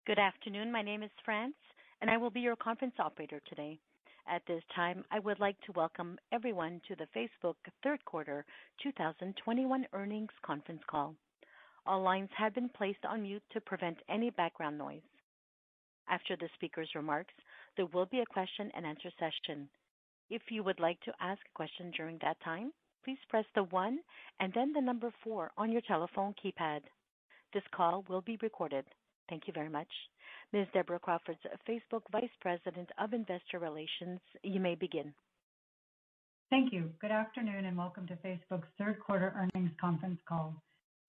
Good afternoon. My name is France, and I will be your conference operator today. At this time, I would like to welcome everyone to the Facebook third quarter 2021 earnings conference call. All lines have been placed on mute to prevent any background noise. After the speaker's remarks, there will be a question-and-answer session. If you would like to ask a question during that time, please press the 1 and then the number 4 on your telephone keypad. This call will be recorded. Thank you very much. Ms. Deborah Crawford, Facebook Vice President of Investor Relations, you may begin. Thank you. Good afternoon and welcome to Facebook's third quarter earnings conference call.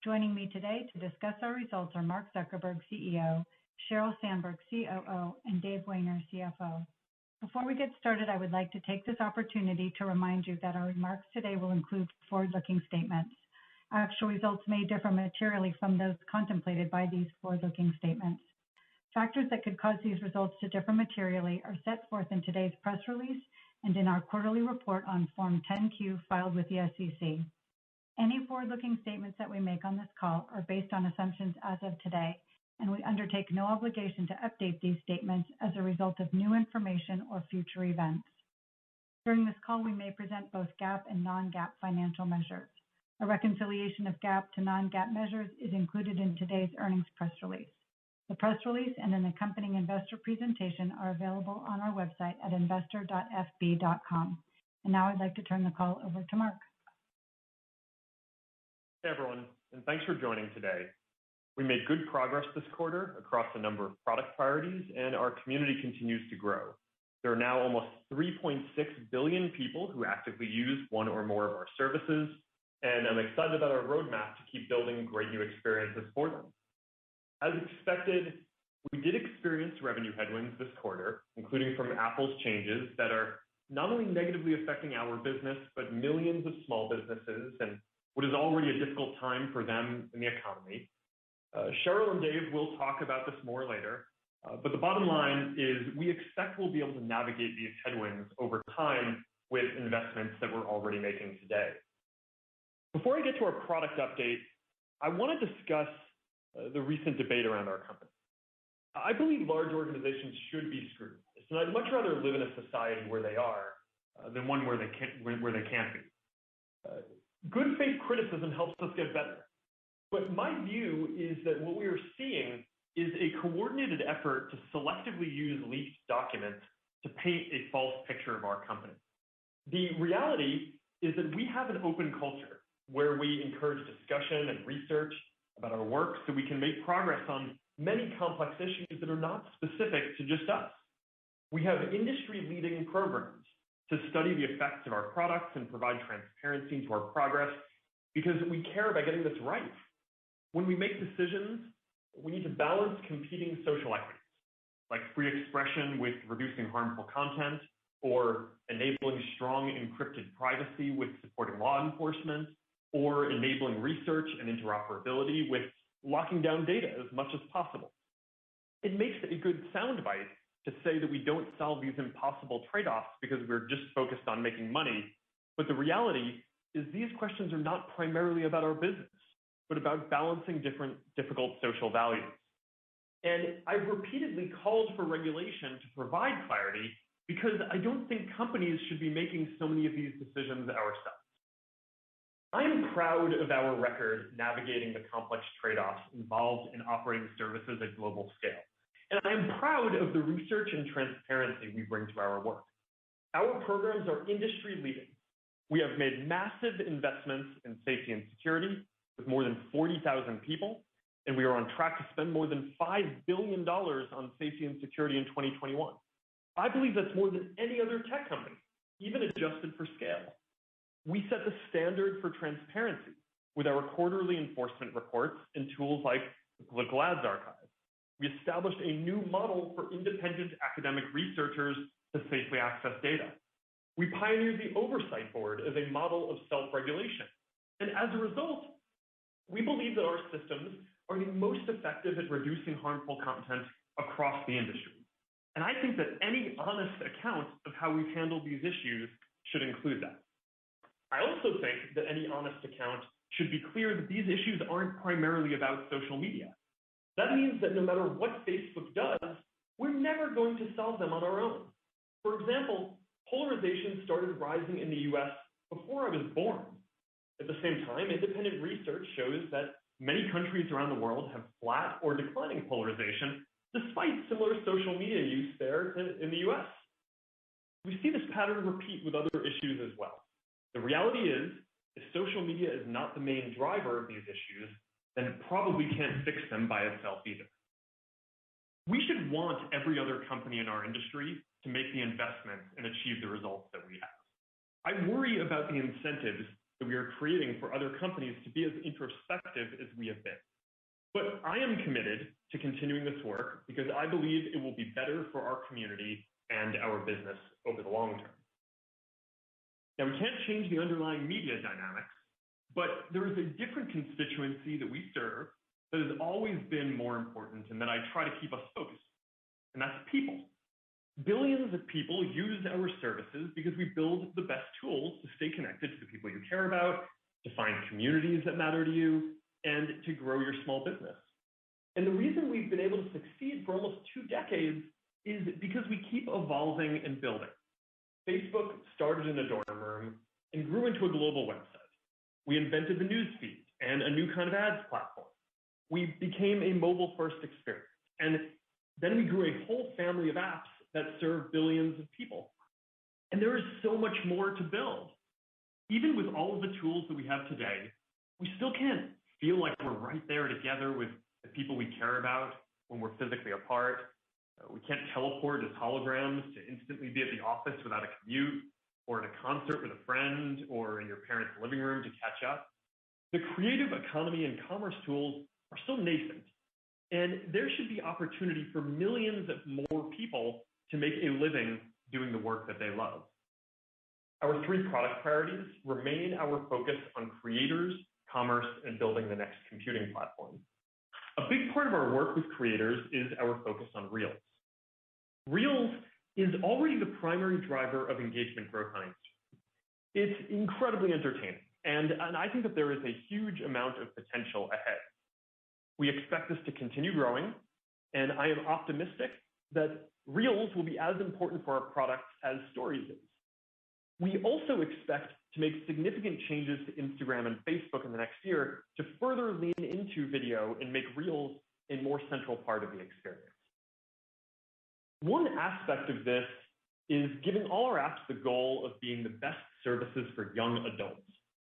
Joining me today to discuss our results are Mark Zuckerberg, CEO, Sheryl Sandberg, COO, and Dave Wehner, CFO. Before we get started, I would like to take this opportunity to remind you that our remarks today will include forward-looking statements. Actual results may differ materially from those contemplated by these forward-looking statements. Factors that could cause these results to differ materially are set forth in today's press release and in our quarterly report on Form 10-Q filed with the SEC. Any forward-looking statements that we make on this call are based on assumptions as of today, and we undertake no obligation to update these statements as a result of new information or future events. During this call, we may present both GAAP and non-GAAP financial measures. A reconciliation of GAAP to non-GAAP measures is included in today's earnings press release. The press release and an accompanying investor presentation are available on our website at investor.fb.com. And now I'd like to turn the call over to Mark. Hey everyone, and thanks for joining today. We made good progress this quarter across a number of product priorities, and our community continues to grow. There are now almost 3.6 billion people who actively use one or more of our services, and I'm excited about our roadmap to keep building great new experiences for them. As expected, we did experience revenue headwinds this quarter, including from Apple's changes that are not only negatively affecting our business, but millions of small businesses and what is already a difficult time for them in the economy. Sheryl and Dave will talk about this more later, but the bottom line is we expect we'll be able to navigate these headwinds over time with investments that we're already making today. Before I get to our product update, I want to discuss the recent debate around our company. I believe large organizations should be scrutinized, and I'd much rather live in a society where they are than one where they can't be. Good faith criticism helps us get better. But my view is that what we are seeing is a coordinated effort to selectively use leaked documents to paint a false picture of our company. The reality is that we have an open culture where we encourage discussion and research about our work so we can make progress on many complex issues that are not specific to just us. We have industry-leading programs to study the effects of our products and provide transparency to our progress because we care about getting this right. When we make decisions, we need to balance competing social equities, like free expression with reducing harmful content, or enabling strong encrypted privacy with supporting law enforcement, or enabling research and interoperability with locking down data as much as possible. It makes a good soundbite to say that we don't solve these impossible trade-offs because we're just focused on making money, but the reality is these questions are not primarily about our business, but about balancing different difficult social values. And I've repeatedly called for regulation to provide clarity because I don't think companies should be making so many of these decisions ourselves. I am proud of our record navigating the complex trade-offs involved in operating services at global scale. And I am proud of the research and transparency we bring to our work. Our programs are industry-leading. We have made massive investments in safety and security with more than 40,000 people, and we are on track to spend more than $5 billion on safety and security in 2021. I believe that's more than any other tech company, even adjusted for scale. We set the standard for transparency with our quarterly enforcement reports and tools like the Political Ads Archive. We established a new model for independent academic researchers to safely access data. We pioneered the Oversight Board as a model of self-regulation. And as a result, we believe that our systems are the most effective at reducing harmful content across the industry. And I think that any honest account of how we've handled these issues should include that. I also think that any honest account should be clear that these issues aren't primarily about social media. That means that no matter what Facebook does, we're never going to solve them on our own. For example, polarization started rising in the US before I was born. At the same time, independent research shows that many countries around the world have flat or declining polarization, despite similar social media use there in the US. We see this pattern repeat with other issues as well. The reality is, if social media is not the main driver of these issues, then it probably can't fix them by itself either. We should want every other company in our industry to make the investments and achieve the results that we have. I worry about the incentives that we are creating for other companies to be as introspective as we have been. But I am committed to continuing this work because I believe it will be better for our community and our business over the long term. Now, we can't change the underlying media dynamics, but there is a different constituency that we serve that has always been more important and that I try to keep us focused, and that's people. Billions of people use our services because we build the best tools to stay connected to the people you care about, to find communities that matter to you, and to grow your small business. And the reason we've been able to succeed for almost 2 decades is because we keep evolving and building. Facebook started in a dorm room and grew into a global website. We invented the news feed and a new kind of ads platform. We became a mobile-first experience. And then we grew a whole family of apps that serve billions of people. And there is so much more to build. Even with all of the tools that we have today, we still can't feel like we're right there together with the people we care about when we're physically apart. We can't teleport as holograms to instantly be at the office without a commute, or at a concert with a friend, or in your parents' living room to catch up. The creative economy and commerce tools are still nascent, and there should be opportunity for millions of more people to make a living doing the work that they love. Our 3 product priorities remain our focus on creators, commerce, and building the next computing platform. A big part of our work with creators is our focus on Reels. Reels is already the primary driver of engagement growth on Instagram. It's incredibly entertaining, and I think that there is a huge amount of potential ahead. We expect this to continue growing, and I am optimistic that Reels will be as important for our products as Stories is. We also expect to make significant changes to Instagram and Facebook in the next year to further lean into video and make Reels a more central part of the experience. One aspect of this is giving all our apps the goal of being the best services for young adults,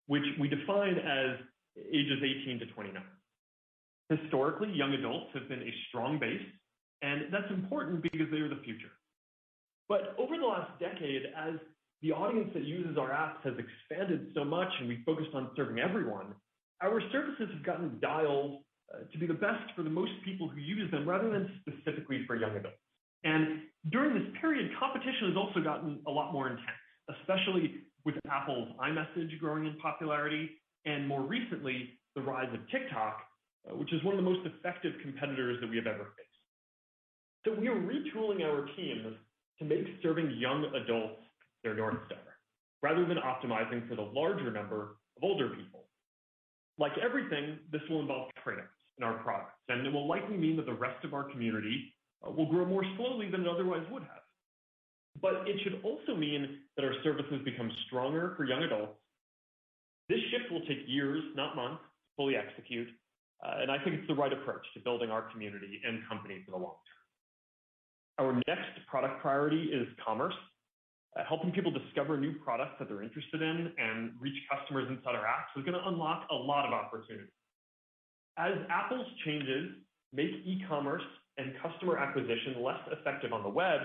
which we define as ages 18 to 29. Historically, young adults have been a strong base, and that's important because they are the future. But over the last decade, as the audience that uses our apps has expanded so much and we focused on serving everyone, our services have gotten dialed to be the best for the most people who use them rather than specifically for young adults. And during this period, competition has also gotten a lot more intense, especially with Apple's iMessage growing in popularity, and more recently, the rise of TikTok, which is one of the most effective competitors that we have ever faced. So we are retooling our teams to make serving young adults their North Star, rather than optimizing for the larger number of older people. Like everything, this will involve trade-offs in our products, and it will likely mean that the rest of our community will grow more slowly than it otherwise would have. But it should also mean that our services become stronger for young adults. This shift will take years, not months, to fully execute, and I think it's the right approach to building our community and company for the long term. Our next product priority is commerce. Helping people discover new products that they're interested in and reach customers inside our apps is going to unlock a lot of opportunity. As Apple's changes make e-commerce and customer acquisition less effective on the web,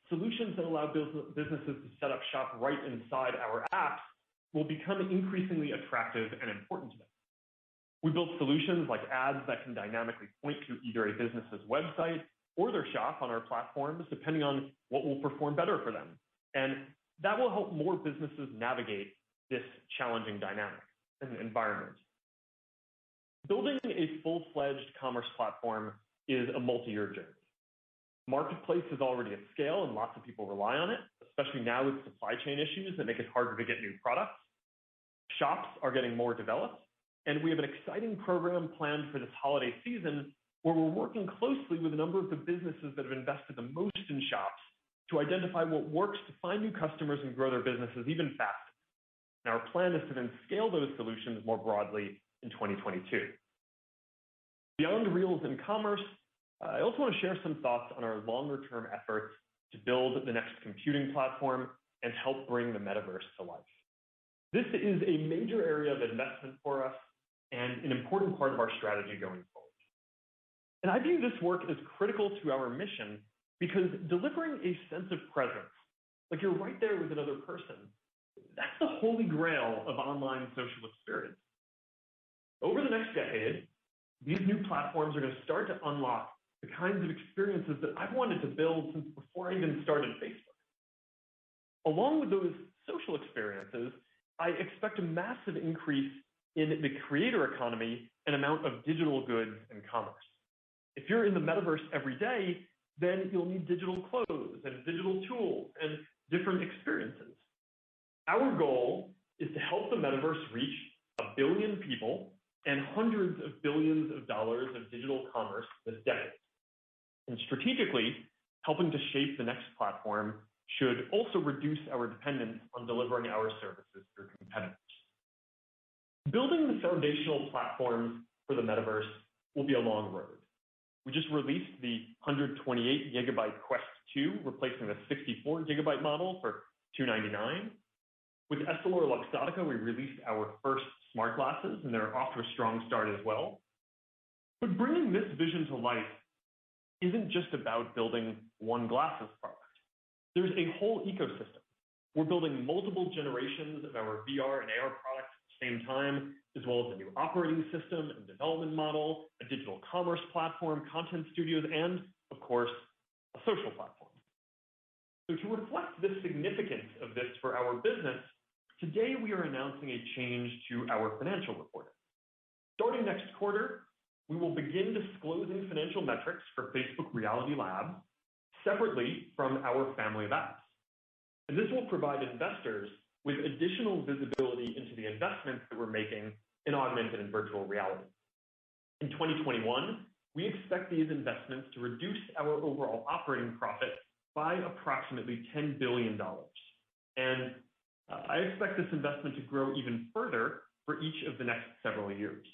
solutions that allow businesses to set up shop right inside our apps will become increasingly attractive and important to them. We build solutions like ads that can dynamically point to either a business's website or their shop on our platforms, depending on what will perform better for them. And that will help more businesses navigate this challenging dynamic and environment. Building a full-fledged commerce platform is a multi-year journey. Marketplace is already at scale and lots of people rely on it, especially now with supply chain issues that make it harder to get new products. Shops are getting more developed, and we have an exciting program planned for this holiday season where we're working closely with a number of the businesses that have invested the most in shops to identify what works to find new customers and grow their businesses even faster. And our plan is to then scale those solutions more broadly in 2022. Beyond Reels and commerce, I also want to share some thoughts on our longer-term efforts to build the next computing platform and help bring the metaverse to life. This is a major area of investment for us and an important part of our strategy going forward. And I view this work as critical to our mission because delivering a sense of presence, like you're right there with another person, that's the holy grail of online social experience. Over the next decade, these new platforms are going to start to unlock the kinds of experiences that I've wanted to build since before I even started Facebook. Along with those social experiences, I expect a massive increase in the creator economy and amount of digital goods and commerce. If you're in the metaverse every day, then you'll need digital clothes and digital tools and different experiences. Our goal is to help the metaverse reach 1 billion people and hundreds of billions of dollars of digital commerce this decade. And strategically, helping to shape the next platform should also reduce our dependence on delivering our services through competitors. Building the foundational platforms for the metaverse will be a long road. We just released the 128 gigabyte Quest 2, replacing the 64 gigabyte model for $299. With EssilorLuxottica, we released our first smart glasses, and they're off to a strong start as well. But bringing this vision to life isn't just about building one glasses product. There's a whole ecosystem. We're building multiple generations of our VR and AR products at the same time, as well as a new operating system and development model, a digital commerce platform, content studios, and, of course, a social platform. So to reflect the significance of this for our business, today we are announcing a change to our financial reporting. Starting next quarter, we will begin disclosing financial metrics for Facebook Reality Labs separately from our family of apps. And this will provide investors with additional visibility into the investments that we're making in augmented and virtual reality. In 2021, we expect these investments to reduce our overall operating profit by approximately $10 billion. And I expect this investment to grow even further for each of the next several years.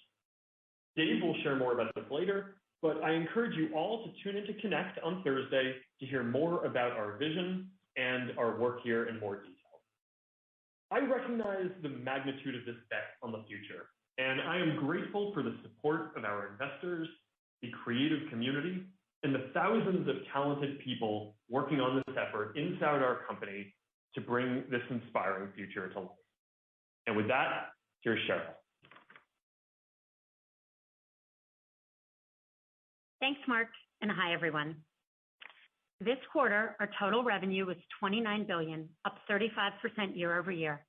Dave will share more about this later, but I encourage you all to tune into Connect on Thursday to hear more about our vision and our work here in more detail. I recognize the magnitude of this bet on the future, and I am grateful for the support of our investors, the creative community, and the thousands of talented people working on this effort inside our company to bring this inspiring future to life. And with that, here's Sheryl. Thanks, Mark, and hi, everyone. This quarter, our total revenue was $29 billion, up 35% year over year.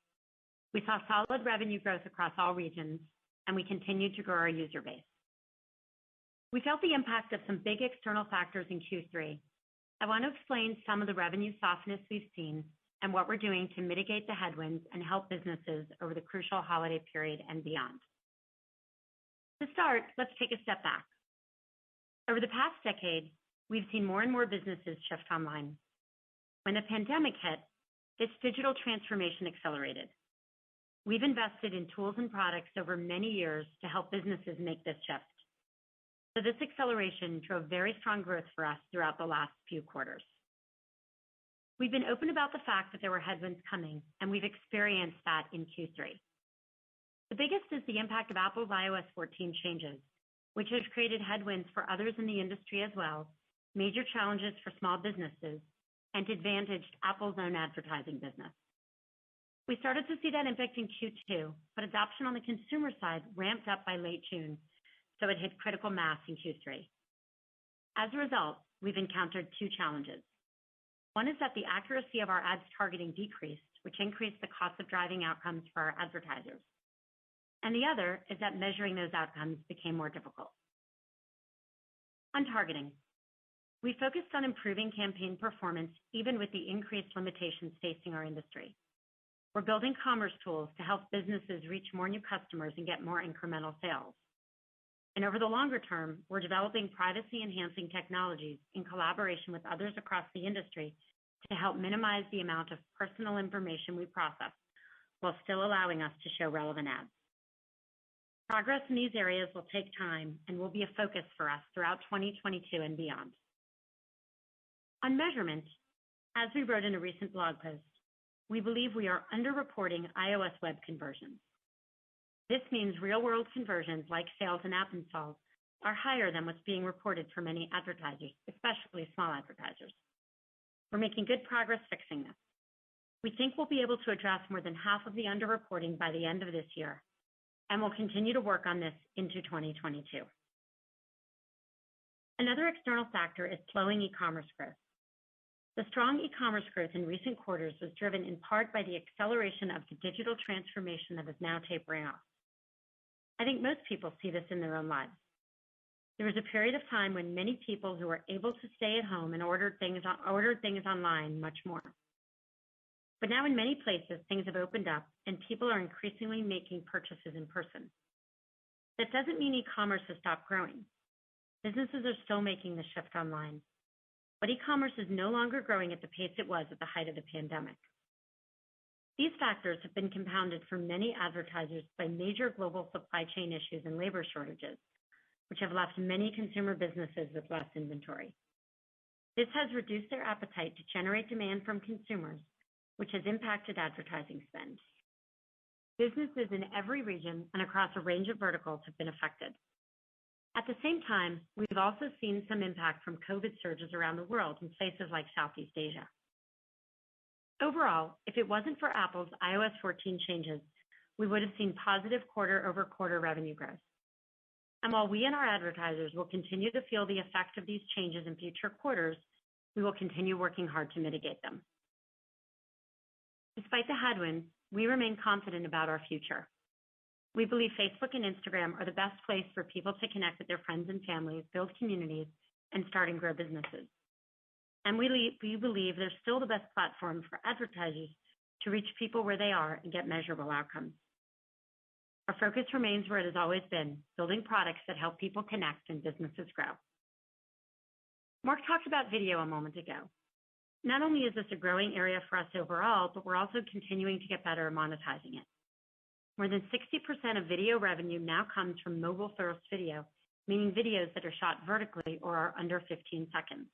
We saw solid revenue growth across all regions, and we continued to grow our user base. We felt the impact of some big external factors in Q3. I want to explain some of the revenue softness we've seen and what we're doing to mitigate the headwinds and help businesses over the crucial holiday period and beyond. To start, let's take a step back. Over the past decade, we've seen more and more businesses shift online. When the pandemic hit, this digital transformation accelerated. We've invested in tools and products over many years to help businesses make this shift. So this acceleration drove very strong growth for us throughout the last few quarters. We've been open about the fact that there were headwinds coming, and we've experienced that in Q3. The biggest is the impact of Apple's iOS 14 changes, which has created headwinds for others in the industry as well, major challenges for small businesses, and advantaged Apple's own advertising business. We started to see that impact in Q2, but adoption on the consumer side ramped up by late June, so it hit critical mass in Q3. As a result, we've encountered two challenges. One is that the accuracy of our ads targeting decreased, which increased the cost of driving outcomes for our advertisers. And the other is that measuring those outcomes became more difficult. On targeting, we focused on improving campaign performance even with the increased limitations facing our industry. We're building commerce tools to help businesses reach more new customers and get more incremental sales. And over the longer term, we're developing privacy-enhancing technologies in collaboration with others across the industry to help minimize the amount of personal information we process while still allowing us to show relevant ads. Progress in these areas will take time and will be a focus for us throughout 2022 and beyond. On measurement, as we wrote in a recent blog post, we believe we are underreporting iOS web conversions. This means real-world conversions like sales and app installs are higher than what's being reported for many advertisers, especially small advertisers. We're making good progress fixing this. We think we'll be able to address more than half of the underreporting by the end of this year, and we'll continue to work on this into 2022. Another external factor is slowing e-commerce growth. The strong e-commerce growth in recent quarters was driven in part by the acceleration of the digital transformation that is now tapering off. I think most people see this in their own lives. There was a period of time when many people who were able to stay at home and ordered things online much more. But now in many places, things have opened up and people are increasingly making purchases in person. That doesn't mean e-commerce has stopped growing. Businesses are still making the shift online. But e-commerce is no longer growing at the pace it was at the height of the pandemic. These factors have been compounded for many advertisers by major global supply chain issues and labor shortages, which have left many consumer businesses with less inventory. This has reduced their appetite to generate demand from consumers, which has impacted advertising spend. Businesses in every region and across a range of verticals have been affected. At the same time, we've also seen some impact from COVID surges around the world in places like Southeast Asia. Overall, if it wasn't for Apple's iOS 14 changes, we would have seen positive quarter-over-quarter revenue growth. And while we and our advertisers will continue to feel the effect of these changes in future quarters, we will continue working hard to mitigate them. Despite the headwinds, we remain confident about our future. We believe Facebook and Instagram are the best place for people to connect with their friends and families, build communities, and start and grow businesses. And we believe they're still the best platform for advertisers to reach people where they are and get measurable outcomes. Our focus remains where it has always been, building products that help people connect and businesses grow. Mark talked about video a moment ago. Not only is this a growing area for us overall, but we're also continuing to get better at monetizing it. More than 60% of video revenue now comes from mobile-first video, meaning videos that are shot vertically or are under 15 seconds.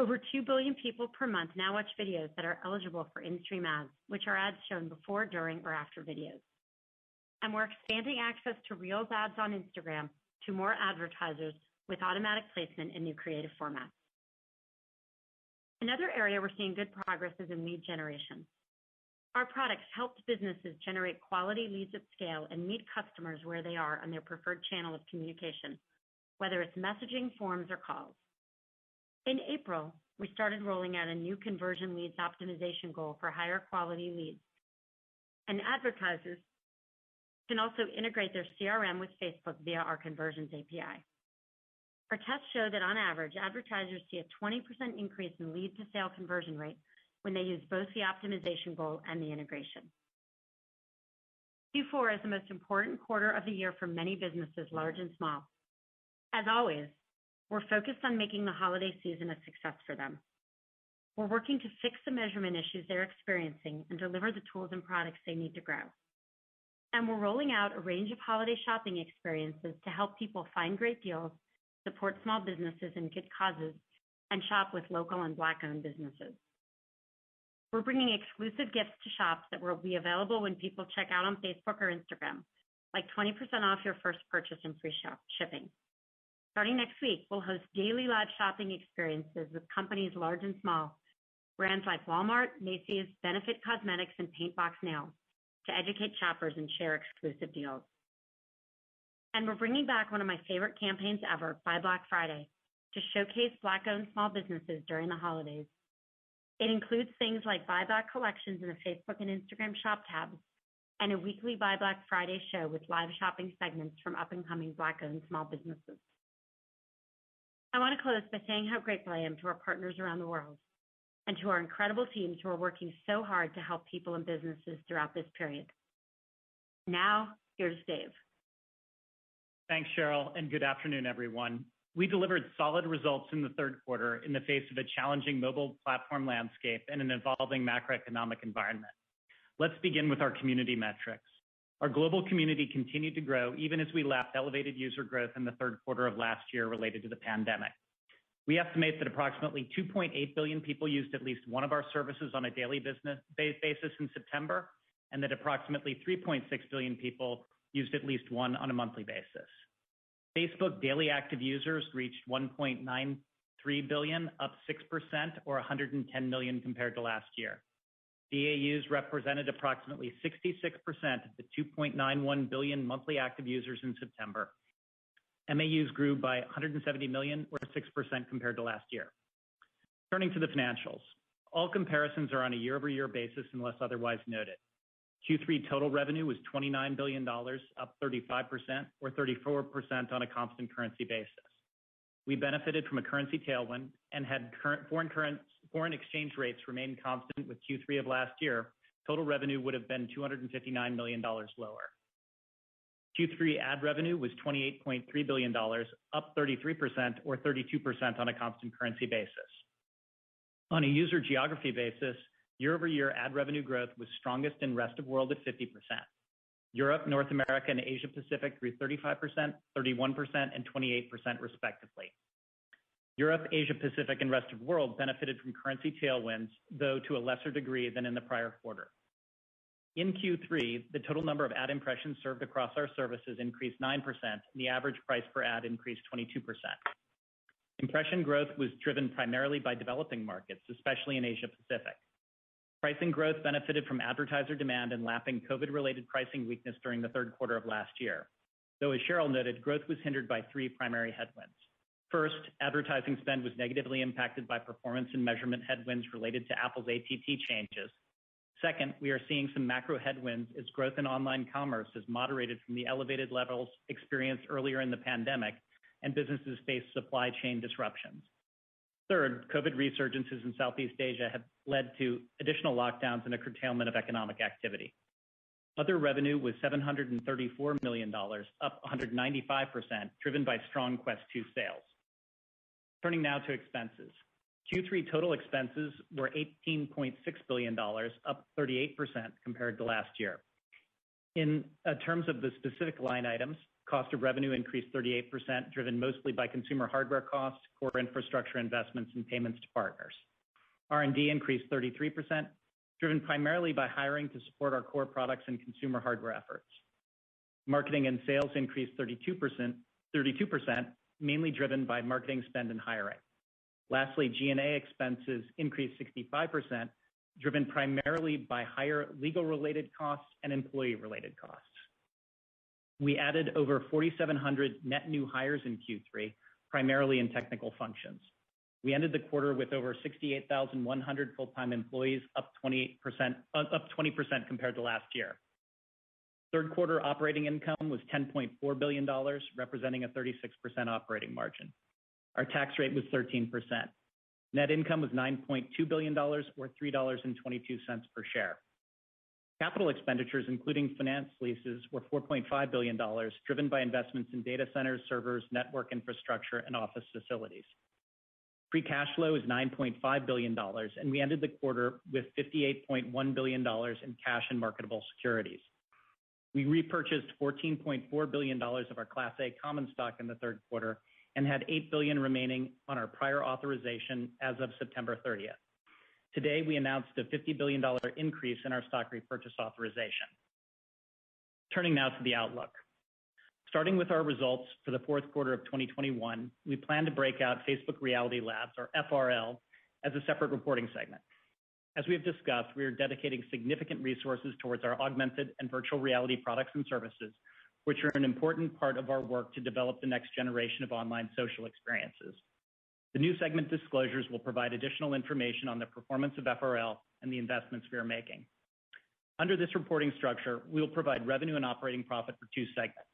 Over 2 billion people per month now watch videos that are eligible for in-stream ads, which are ads shown before, during, or after videos. And we're expanding access to Reels ads on Instagram to more advertisers with automatic placement in new creative formats. Another area we're seeing good progress is in lead generation. Our products helped businesses generate quality leads at scale and meet customers where they are on their preferred channel of communication, whether it's messaging, forms, or calls. In April, we started rolling out a new conversion leads optimization goal for higher quality leads. And advertisers can also integrate their CRM with Facebook via our Conversions API. Our tests show that on average, advertisers see a 20% increase in lead to sale conversion rate when they use both the optimization goal and the integration. Q4 is the most important quarter of the year for many businesses, large and small. As always, we're focused on making the holiday season a success for them. We're working to fix the measurement issues they're experiencing and deliver the tools and products they need to grow. And we're rolling out a range of holiday shopping experiences to help people find great deals, support small businesses and good causes, and shop with local and Black-owned businesses. We're bringing exclusive gifts to shops that will be available when people check out on Facebook or Instagram, like 20% off your first purchase and free shipping. Starting next week, we'll host daily live shopping experiences with companies large and small, brands like Walmart, Macy's, Benefit Cosmetics, and Paintbox Nails, to educate shoppers and share exclusive deals. And we're bringing back one of my favorite campaigns ever, Buy Black Friday, to showcase Black-owned small businesses during the holidays. It includes things like Buy Black collections in the Facebook and Instagram shop tabs, and a weekly Buy Black Friday show with live shopping segments from up-and-coming Black-owned small businesses. I want to close by saying how grateful I am to our partners around the world and to our incredible teams who are working so hard to help people and businesses throughout this period. Now, here's Dave. Thanks, Sheryl, and good afternoon, everyone. We delivered solid results in the third quarter in the face of a challenging mobile platform landscape and an evolving macroeconomic environment. Let's begin with our community metrics. Our global community continued to grow even as we lapped elevated user growth in the third quarter of last year related to the pandemic. We estimate that approximately 2.8 billion people used at least one of our services on a daily basis in September, and that approximately 3.6 billion people used at least one on a monthly basis. Facebook daily active users reached 1.93 billion, up 6% or 110 million compared to last year. DAUs represented approximately 66% of the 2.91 billion monthly active users in September. MAUs grew by 170 million or 6% compared to last year. Turning to the financials. All comparisons are on a year-over-year basis unless otherwise noted. Q3 total revenue was $29 billion, up 35% or 34% on a constant currency basis. We benefited from a currency tailwind and had foreign exchange rates remain constant with Q3 of last year, total revenue would have been $259 million lower. Q3 ad revenue was $28.3 billion, up 33% or 32% on a constant currency basis. On a user geography basis, year-over-year ad revenue growth was strongest in rest of world at 50%. Europe, North America, and Asia Pacific grew 35%, 31%, and 28% respectively. Europe, Asia Pacific, and rest of world benefited from currency tailwinds, though to a lesser degree than in the prior quarter. In Q3, the total number of ad impressions served across our services increased 9%, and the average price per ad increased 22%. Impression growth was driven primarily by developing markets, especially in Asia Pacific. Pricing growth benefited from advertiser demand and lapping COVID-related pricing weakness during the third quarter of last year. Though, as Sheryl noted, growth was hindered by three primary headwinds. First, advertising spend was negatively impacted by performance and measurement headwinds related to Apple's ATT changes. Second, we are seeing some macro headwinds as growth in online commerce has moderated from the elevated levels experienced earlier in the pandemic, and businesses face supply chain disruptions. Third, COVID resurgences in Southeast Asia have led to additional lockdowns and a curtailment of economic activity. Other revenue was $734 million, up 195%, driven by strong Quest 2 sales. Turning now to expenses. Q3 total expenses were $18.6 billion, up 38% compared to last year. In terms of the specific line items, cost of revenue increased 38%, driven mostly by consumer hardware costs, core infrastructure investments, and payments to partners. R&D increased 33%, driven primarily by hiring to support our core products and consumer hardware efforts. Marketing and sales increased 32%, mainly driven by marketing spend and hiring. Lastly, G&A expenses increased 65%, driven primarily by higher legal-related costs and employee-related costs. We added over 4,700 net new hires in Q3, primarily in technical functions. We ended the quarter with over 68,100 full-time employees, up 20% compared to last year. Third quarter operating income was $10.4 billion, representing a 36% operating margin. Our tax rate was 13%. Net income was $9.2 billion, or $3.22 per share. Capital expenditures, including finance leases, were $4.5 billion, driven by investments in data centers, servers, network infrastructure, and office facilities. Free cash flow is $9.5 billion, and we ended the quarter with $58.1 billion in cash and marketable securities. We repurchased $14.4 billion of our Class A common stock in the third quarter and had $8 billion remaining on our prior authorization as of September 30th. Today, we announced a $50 billion increase in our stock repurchase authorization. Turning now to the outlook. Starting with our results for the fourth quarter of 2021, we plan to break out Facebook Reality Labs, or FRL, as a separate reporting segment. As we have discussed, we are dedicating significant resources towards our augmented and virtual reality products and services, which are an important part of our work to develop the next generation of online social experiences. The new segment disclosures will provide additional information on the performance of FRL and the investments we are making. Under this reporting structure, we will provide revenue and operating profit for two segments.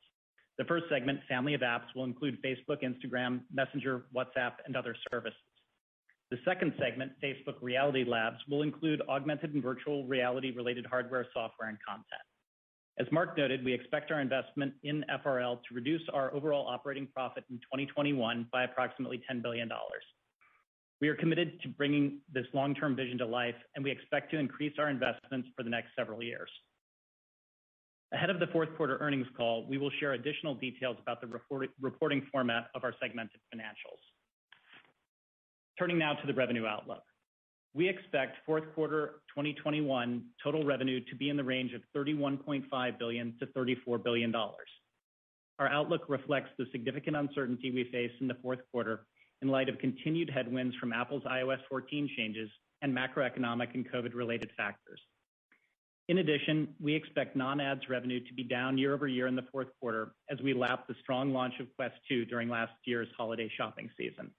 The first segment, Family of Apps, will include Facebook, Instagram, Messenger, WhatsApp, and other services. The second segment, Facebook Reality Labs, will include augmented and virtual reality-related hardware, software, and content. As Mark noted, we expect our investment in FRL to reduce our overall operating profit in 2021 by approximately $10 billion. We are committed to bringing this long-term vision to life, and we expect to increase our investments for the next several years. Ahead of the fourth quarter earnings call, we will share additional details about the reporting format of our segmented financials. Turning now to the revenue outlook. We expect fourth quarter 2021 total revenue to be in the range of $31.5 billion to $34 billion. Our outlook reflects the significant uncertainty we face in the fourth quarter in light of continued headwinds from Apple's iOS 14 changes and macroeconomic and COVID-related factors. In addition, we expect non-ads revenue to be down year over year in the fourth quarter as we lap the strong launch of Quest 2 during last year's holiday shopping season.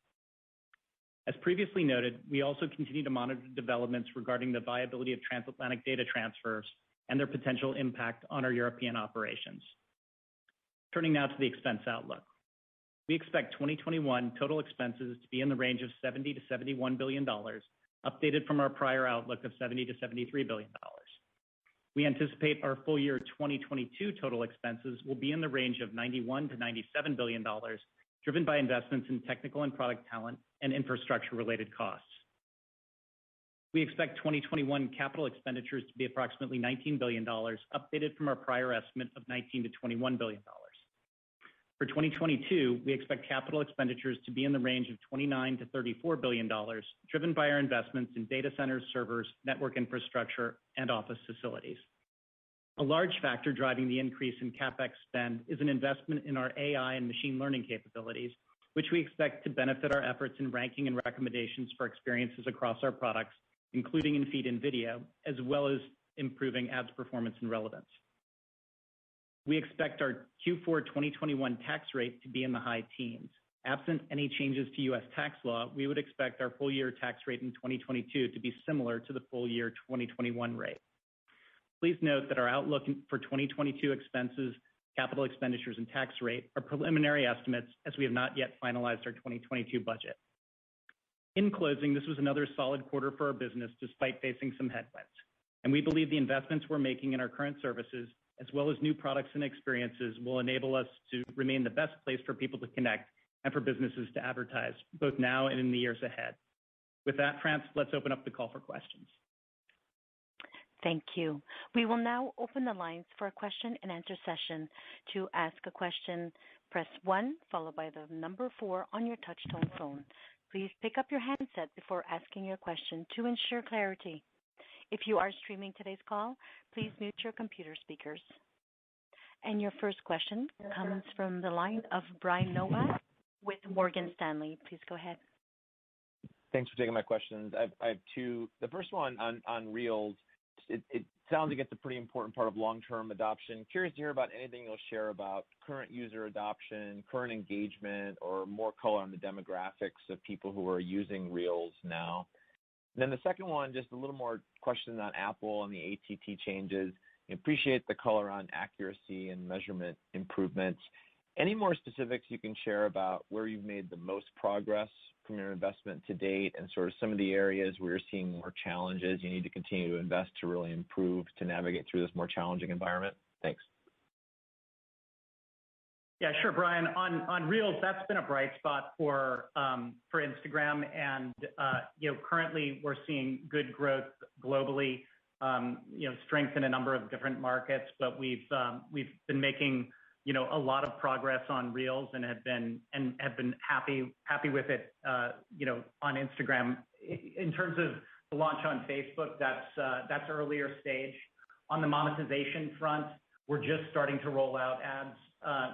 As previously noted, we also continue to monitor developments regarding the viability of transatlantic data transfers and their potential impact on our European operations. Turning now to the expense outlook. We expect 2021 total expenses to be in the range of $70 to $71 billion, updated from our prior outlook of $70 to $73 billion. We anticipate our full year 2022 total expenses will be in the range of $91 to $97 billion, driven by investments in technical and product talent and infrastructure-related costs. We expect 2021 capital expenditures to be approximately $19 billion, updated from our prior estimate of $19 to $21 billion. For 2022, we expect capital expenditures to be in the range of $29 to $34 billion, driven by our investments in data centers, servers, network infrastructure, and office facilities. A large factor driving the increase in CapEx spend is an investment in our AI and machine learning capabilities, which we expect to benefit our efforts in ranking and recommendations for experiences across our products, including in feed and video, as well as improving ads performance and relevance. We expect our Q4 2021 tax rate to be in the high teens. Absent any changes to U.S. tax law, we would expect our full year tax rate in 2022 to be similar to the full year 2021 rate. Please note that our outlook for 2022 expenses, capital expenditures, and tax rate are preliminary estimates as we have not yet finalized our 2022 budget. In closing, this was another solid quarter for our business despite facing some headwinds. And we believe the investments we're making in our current services, as well as new products and experiences, will enable us to remain the best place for people to connect and for businesses to advertise, both now and in the years ahead. With that, France, let's open up the call for questions. Thank you. We will now open the lines for a question and answer session. To ask a question, press 1 followed by the number 4 on your touch-tone phone. Please pick up your handset before asking your question to ensure clarity. If you are streaming today's call, please mute your computer speakers. And your first question comes from the line of Brian Nowak with Morgan Stanley. Please go ahead. Thanks for taking my questions. I have two. The first one on Reels. It sounds like it's a pretty important part of long-term adoption. Curious to hear about anything you'll share about current user adoption, current engagement, or more color on the demographics of people who are using Reels now. And then the second one, just a little more questions on Apple and the ATT changes. I appreciate the color on accuracy and measurement improvements. Any more specifics you can share about where you've made the most progress from your investment to date and sort of some of the areas where you're seeing more challenges you need to continue to invest to really improve to navigate through this more challenging environment? Thanks. Yeah, sure, Brian. On Reels, that's been a bright spot for Instagram, and currently we're seeing good growth globally. Strength in a number of different markets, but we've been making a lot of progress on Reels and have been happy with it. On Instagram, in terms of the launch on Facebook, that's earlier stage. On the monetization front, we're just starting to roll out ads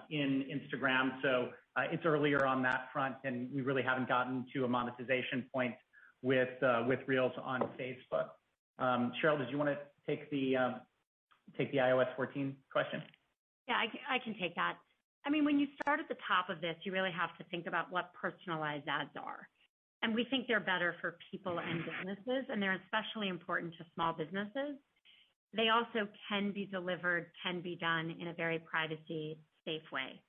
in Instagram, so it's earlier on that front, and we really haven't gotten to a monetization point with Reels on Facebook. Sheryl, did you want to take the iOS 14 question? Yeah, I can take that. I mean, when you start at the top of this, you really have to think about what personalized ads are. And we think they're better for people and businesses, and they're especially important to small businesses. They also can be delivered, can be done in a very privacy-safe way.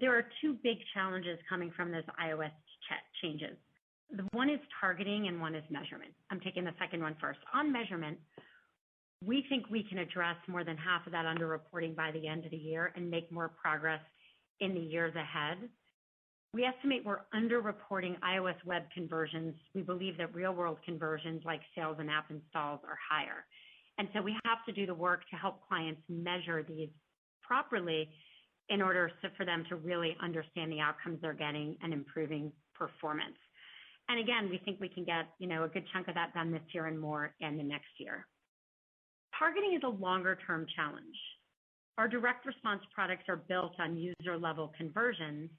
There are two big challenges coming from those iOS changes. One is targeting and one is measurement. I'm taking the second one first. On measurement, We think we can address more than half of that underreporting by the end of the year and make more progress in the years ahead. We estimate we're underreporting iOS web conversions. We believe that real-world conversions like sales and app installs are higher. And so we have to do the work to help clients measure these properly in order for them to really understand the outcomes they're getting and improving performance. And again, we think we can get a good chunk of that done this year and more in the next year. Targeting is a longer-term challenge. Our direct response products are built on user-level conversions,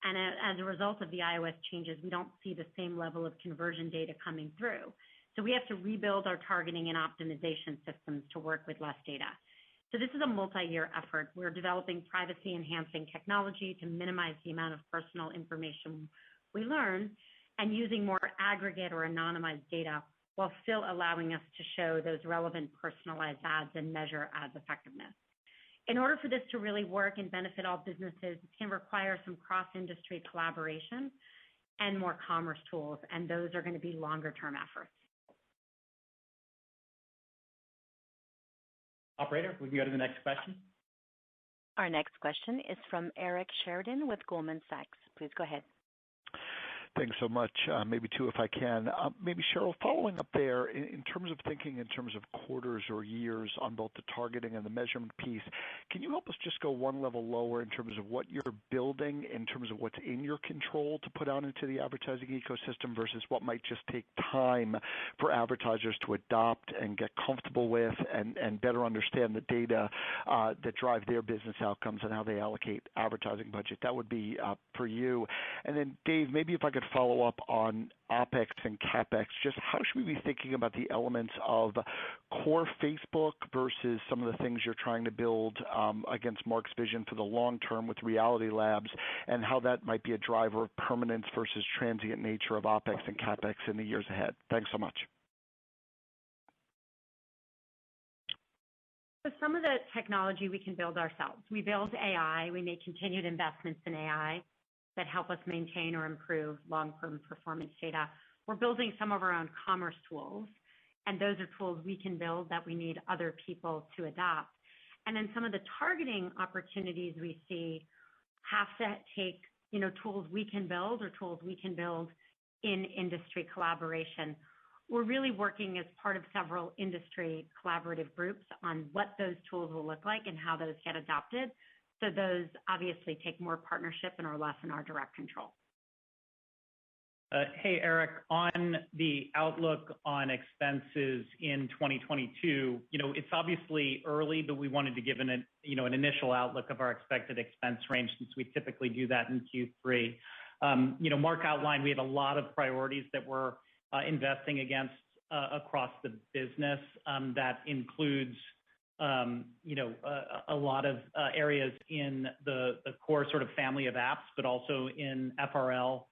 and as a result of the iOS changes, we don't see the same level of conversion data coming through. So we have to rebuild our targeting and optimization systems to work with less data. So this is a multi-year effort. We're developing privacy-enhancing technology to minimize the amount of personal information we learn and using more aggregate or anonymized data while still allowing us to show those relevant personalized ads and measure ads effectiveness. In order for this to really work and benefit all businesses, it's going to require some cross-industry collaboration and more commerce tools, and those are going to be longer-term efforts. Operator, we can go to the next question. Our next question is from Eric Sheridan with Goldman Sachs. Please go ahead. Thanks so much. Maybe two if I can. Maybe Sheryl, following up there, in terms of thinking in terms of quarters or years on both the targeting and the measurement piece, can you help us just go one level lower in terms of what you're building, in terms of what's in your control to put out into the advertising ecosystem versus what might just take time for advertisers to adopt and get comfortable with and better understand the data that drive their business outcomes and how they allocate advertising budget? That would be for you. And then Dave, maybe if I could follow up on OpEx and CapEx, just how should we be thinking about the elements of core Facebook versus some of the things you're trying to build against Mark's vision for the long term with Reality Labs, and how that might be a driver of permanence versus transient nature of OpEx and CapEx in the years ahead? Thanks so much. So some of the technology we can build ourselves. We build AI. We make continued investments in AI that help us maintain or improve long-term performance data. We're building some of our own commerce tools, and those are tools we can build that we need other people to adopt. And then some of the targeting opportunities we see have to take, tools we can build or tools we can build in industry collaboration. We're really working as part of several industry collaborative groups on what those tools will look like and how those get adopted. So those obviously take more partnership and are less in our direct control. Hey, Eric, on the outlook on expenses in 2022, it's obviously early, but we wanted to give an initial outlook of our expected expense range since we typically do that in Q3. Mark outlined we have a lot of priorities that we're investing against across the business. That includes a lot of areas in the core sort of family of apps, but also in FRL.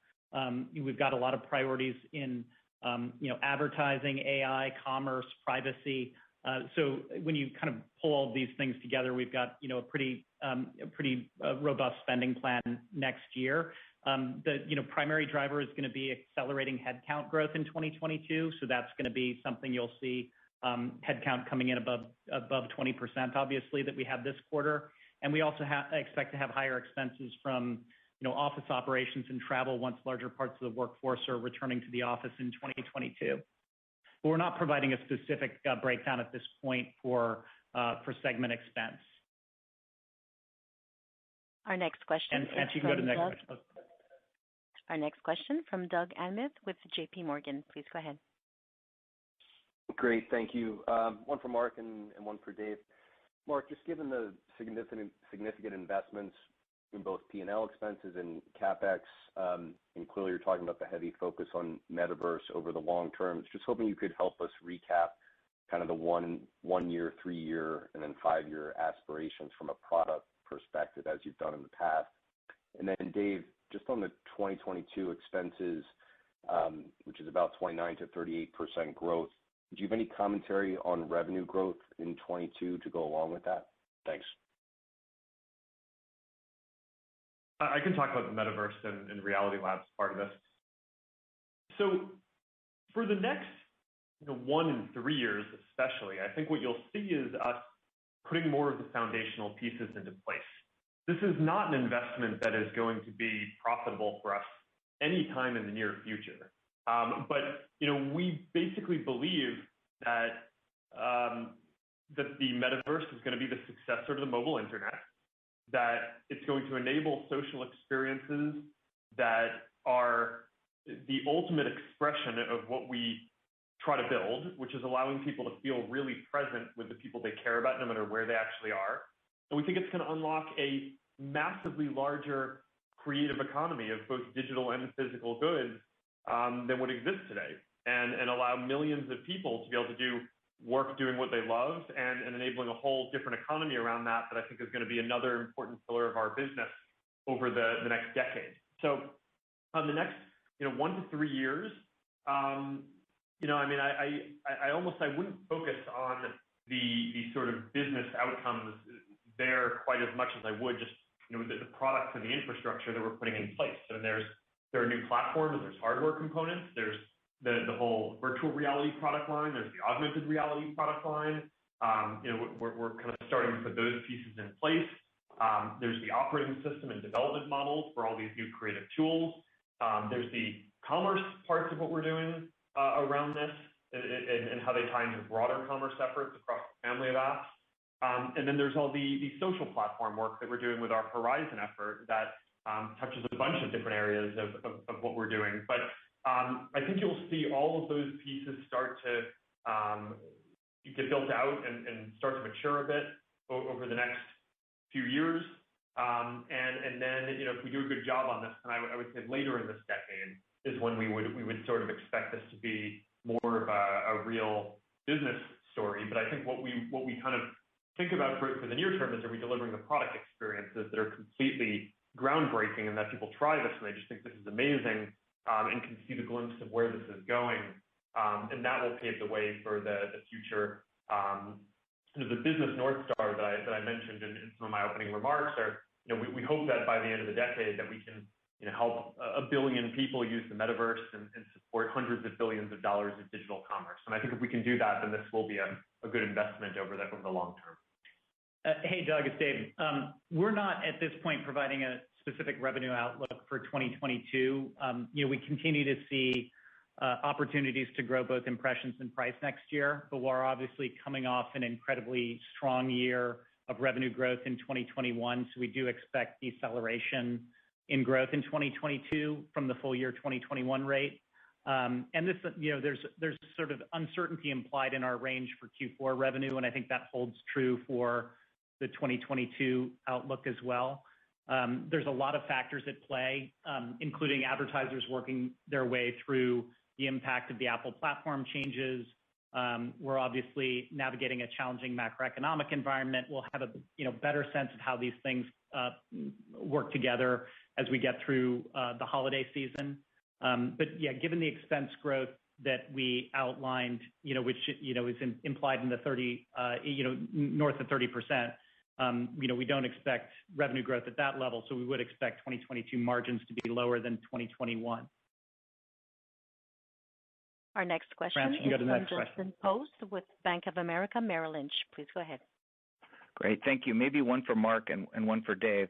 We've got a lot of priorities in advertising, AI, commerce, privacy. So when you kind of pull all these things together, we've got a pretty robust spending plan next year. The primary driver is going to be accelerating headcount growth in 2022. So that's going to be something you'll see. Headcount coming in above 20%, obviously, that we had this quarter. And we also expect to have higher expenses from office operations and travel once larger parts of the workforce are returning to the office in 2022. But we're not providing a specific breakdown at this point for segment expense. Our next question and you can go to the next question. Our next question from Doug Anmuth with J.P. Morgan. Please go ahead. Great, thank you. One for Mark and one for Dave. Mark, just given the significant investments in both P&L expenses and CapEx, and clearly you're talking about the heavy focus on metaverse over the long term, just hoping you could help us recap kind of the one year, 3 year, and then 5 year aspirations from a product perspective as you've done in the past. And then Dave, just on the 2022 expenses, which is about 29 to 38% growth, do you have any commentary on revenue growth in 22 to go along with that? Thanks. I can talk about the metaverse and Reality Labs part of this. So for the next 1 and 3 years especially, I think what you'll see is us putting more of the foundational pieces into place. This is not an investment that is going to be profitable for us anytime in the near future. But we basically believe that that the metaverse is going to be the successor to the mobile internet, that it's going to enable social experiences that are the ultimate expression of what we try to build, which is allowing people to feel really present with the people they care about no matter where they actually are. And we think it's going to unlock a massively larger creative economy of both digital and physical goods than would exist today, and allow millions of people to be able to do work doing what they love and enabling a whole different economy around that I think is going to be another important pillar of our business over the next decade. So on the next 1 to 3 years, I wouldn't focus on the sort of business outcomes there quite as much as I would just the products and the infrastructure that we're putting in place. So there are new platforms, there's hardware components, there's the whole virtual reality product line, there's the augmented reality product line. We're kind of starting to put those pieces in place. There's the operating system and development models for all these new creative tools. There's the commerce parts of what we're doing around this and how they tie into broader commerce efforts across the family of apps. And then there's all the social platform work that we're doing with our Horizon effort that touches a bunch of different areas of what we're doing. But I think you'll see all of those pieces start to get built out and start to mature a bit over the next few years. And then, if we do a good job on this, then I would say later in this decade is when we would sort of expect this to be more of a real business story. But I think what we kind of think about for the near term is, are we delivering the product experiences that are completely groundbreaking and that people try this and they just think this is amazing and can see the glimpse of where this is going. And that will pave the way for the future. The business North Star that I mentioned in some of my opening remarks are, we hope that by the end of the decade that we can help 1 billion people use the metaverse and support hundreds of billions of dollars of digital commerce. And I think if we can do that, then this will be a good investment over the long term. Hey, Doug, it's Dave. We're not at this point providing a specific revenue outlook for 2022. We continue to see opportunities to grow both impressions and price next year, but we're obviously coming off an incredibly strong year of revenue growth in 2021, so we do expect deceleration in growth in 2022 from the full year 2021 rate. And this, there's sort of uncertainty implied in our range for Q4 revenue, and I think that holds true for the 2022 outlook as well. There's a lot of factors at play, including advertisers working their way through the impact of the Apple platform changes. We're obviously navigating a challenging macroeconomic environment. We'll have a better sense of how these things work together as we get through the holiday season. But yeah, given the expense growth that we outlined, which is implied in the north of 30%, we don't expect revenue growth at that level, so we would expect 2022 margins to be lower than 2021. Our next question France, you can go to the next from Justin Post with Bank of America Merrill Lynch. Please go ahead. Great, thank you. Maybe one for Mark and one for Dave.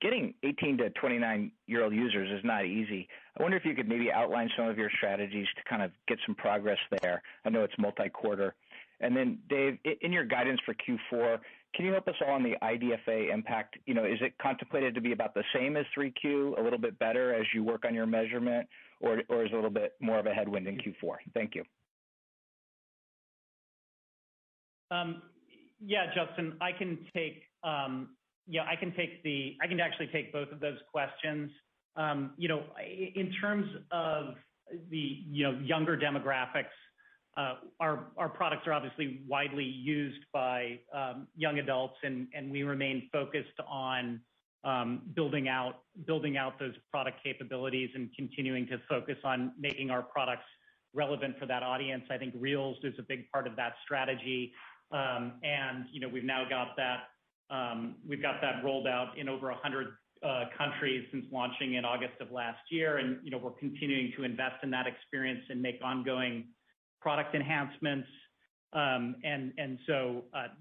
Getting 18 to 29-year-old users is not easy. I wonder if you could maybe outline some of your strategies to kind of get some progress there. I know it's multi-quarter. And then, Dave, in your guidance for Q4, can you help us all on the IDFA impact? Is it contemplated to be about the same as 3Q, a little bit better as you work on your measurement, or is it a little bit more of a headwind in Q4? Thank you. Yeah, Justin, I can actually take both of those questions. In terms of the younger demographics, our products are obviously widely used by young adults, and we remain focused on building out those product capabilities and continuing to focus on making our products relevant for that audience. I think Reels is a big part of that strategy, and we've now got that rolled out in over 100 countries since launching in August of last year, and we're continuing to invest in that experience and make ongoing product enhancements.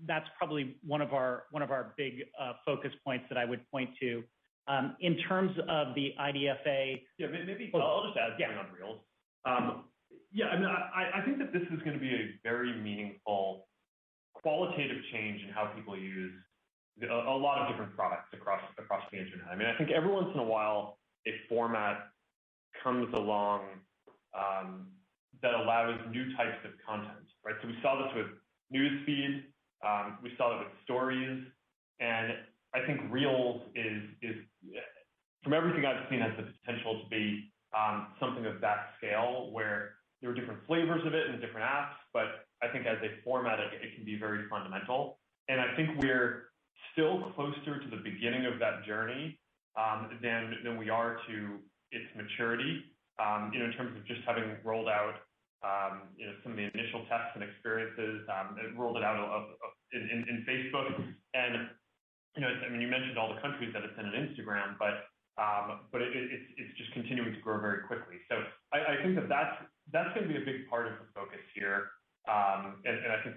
That's probably one of our big focus points that I would point to. In terms of the IDFA. Yeah, maybe I'll just add something on Reels. I think that this is going to be a very meaningful qualitative change in how people use a lot of different products across the internet. I think every once in a while a format comes along that allows new types of content, right? So we saw this with newsfeed, we saw it with stories, and I think Reels is from everything I've seen has the potential to be something of that scale where there are different flavors of it in different apps, but I think as a format it can be very fundamental. And I think we're still closer to the beginning of that journey than we are to its maturity. In terms of just having rolled out some of the initial tests and experiences, it rolled it out in Facebook, and you mentioned all the countries that it's in Instagram, but it's just continuing to grow very quickly. So I think that's going to be a big part of the focus here, and I think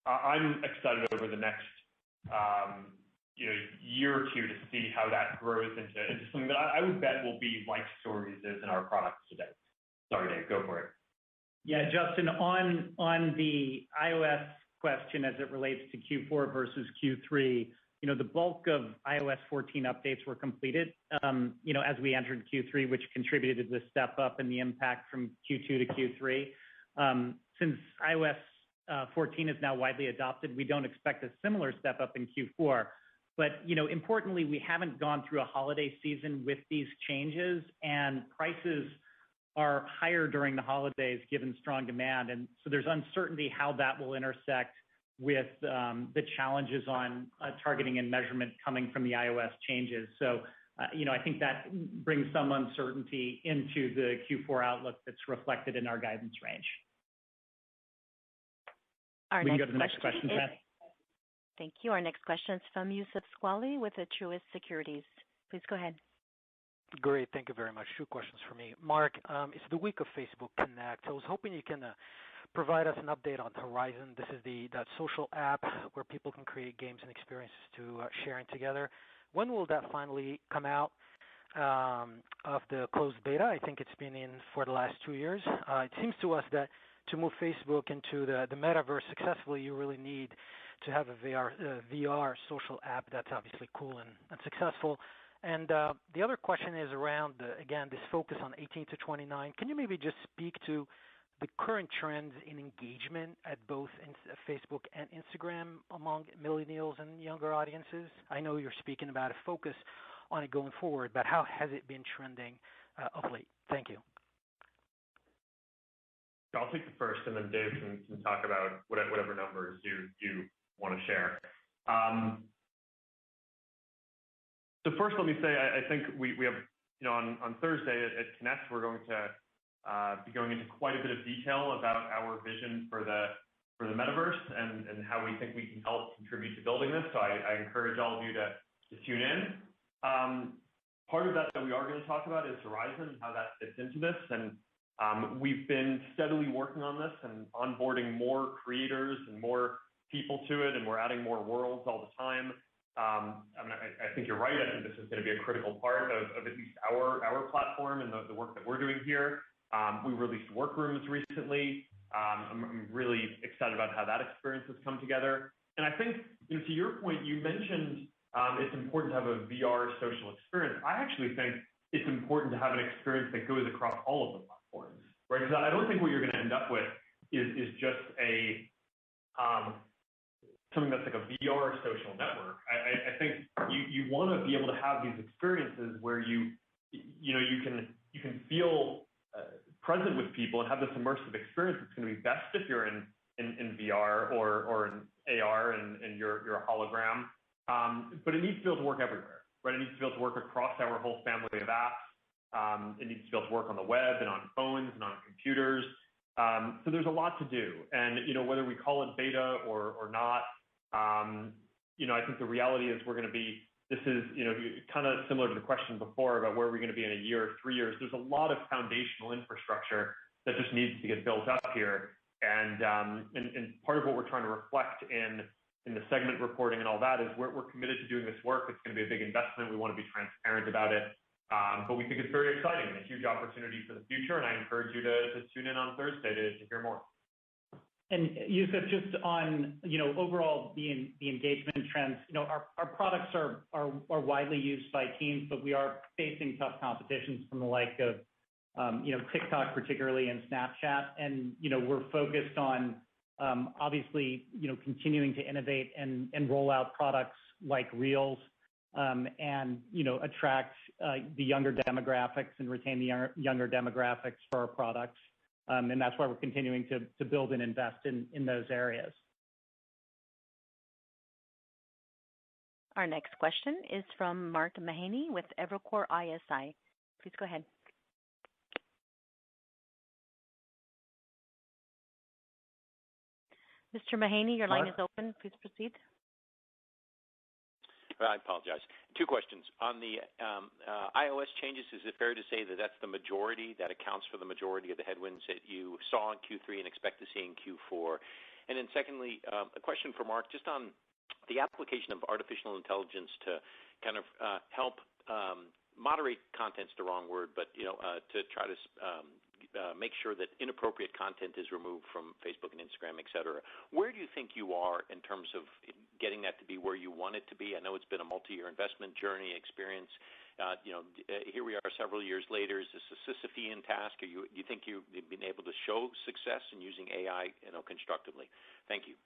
I'm excited over the next year or two to see how that grows into something that I would bet will be like Stories is in our products today. Sorry, Dave, go for it. Yeah, Justin, on the iOS question as it relates to Q4 versus Q3, the bulk of iOS 14 updates were completed, as we entered Q3, which contributed to the step up in the impact from Q2 to Q3. Since iOS 14 is now widely adopted, we don't expect a similar step up in Q4. But, importantly, we haven't gone through a holiday season with these changes, and prices are higher during the holidays given strong demand. And so there's uncertainty how that will intersect with the challenges on targeting and measurement coming from the iOS changes. So, I think that brings some uncertainty into the Q4 outlook that's reflected in our guidance range. We can go to the next question, Fran. Thank you. Our next question is from Youssef Squali with Truist Securities. Please go ahead. Great. Thank you very much. Two questions for me. Mark, it's the week of Facebook Connect. I was hoping you can provide us an update on Horizon. This is that social app where people can create games and experiences to sharing together. When will that finally come out of the closed beta? I think it's been in for the last 2 years. It seems to us that to move Facebook into the metaverse successfully, you really need to have a VR social app that's obviously cool and successful. And the other question is around, again, this focus on 18 to 29. Can you maybe just speak to the current trends in engagement at both Facebook and Instagram among millennials and younger audiences? I know you're speaking about a focus on it going forward, but how has it been trending of late? Thank you. I'll take the first, and then Dave can talk about whatever numbers you want to share. So first, let me say, I think we have, on Thursday at Connect, we're going to be going into quite a bit of detail about our vision for the metaverse and how we think we can help contribute to building this. So I encourage all of you to tune in. Part of that we are going to talk about is Horizon and how that fits into this. And we've been steadily working on this and onboarding more creators and more people to it, and we're adding more worlds all the time. I think you're right. I think this is going to be a critical part of at least our platform and the work that we're doing here. We released Workrooms recently. I'm really excited about how that experience has come together. And I think, to your point, you mentioned it's important to have a VR social experience. I actually think it's important to have an experience that goes across all of the platforms, right? Because I don't think what you're going to end up with is just something that's like a VR social network. I think you want to be able to have these experiences where you can feel present with people and have this immersive experience. It's going to be best if you're in VR or in AR and you're a hologram. But it needs to be able to work everywhere, right? It needs to be able to work across our whole family of apps. It needs to be able to work on the web and on phones and on computers. So there's a lot to do. And, whether we call it beta or not, I think the reality is this is kind of similar to the question before about where we're going to be in a year or 3 years. There's a lot of foundational infrastructure that just needs to get built up here. And part of what we're trying to reflect in the segment reporting and all that is we're committed to doing this work. It's going to be a big investment. We want to be transparent about it. But we think it's very exciting and a huge opportunity for the future, and I encourage you to tune in on Thursday to hear more. And Yusuf, just on overall the engagement trends, our products are widely used by teens, but we are facing tough competitions from the like of TikTok particularly and Snapchat, and we're focused on obviously continuing to innovate and roll out products like Reels and attract the younger demographics and retain the younger demographics for our products. And that's why we're continuing to build and invest in those areas. Our next question is from Mark Mahaney with Evercore ISI. Please go ahead. Mr. Mahaney, your line is open. Please proceed. I apologize. Two questions. On the iOS changes, is it fair to say that that's the majority, that accounts for the majority of the headwinds that you saw in Q3 and expect to see in Q4? And then secondly, a question for Mark, just on the application of artificial intelligence to kind of help moderate content's the wrong word, but to try to make sure that inappropriate content is removed from Facebook and Instagram, et cetera. Where do you think you are in terms of getting that to be where you want it to be? I know it's been a multi-year investment journey experience. Here we are several years later. Is this a Sisyphean task? Do you think you've been able to show success in using AI constructively? Thank you.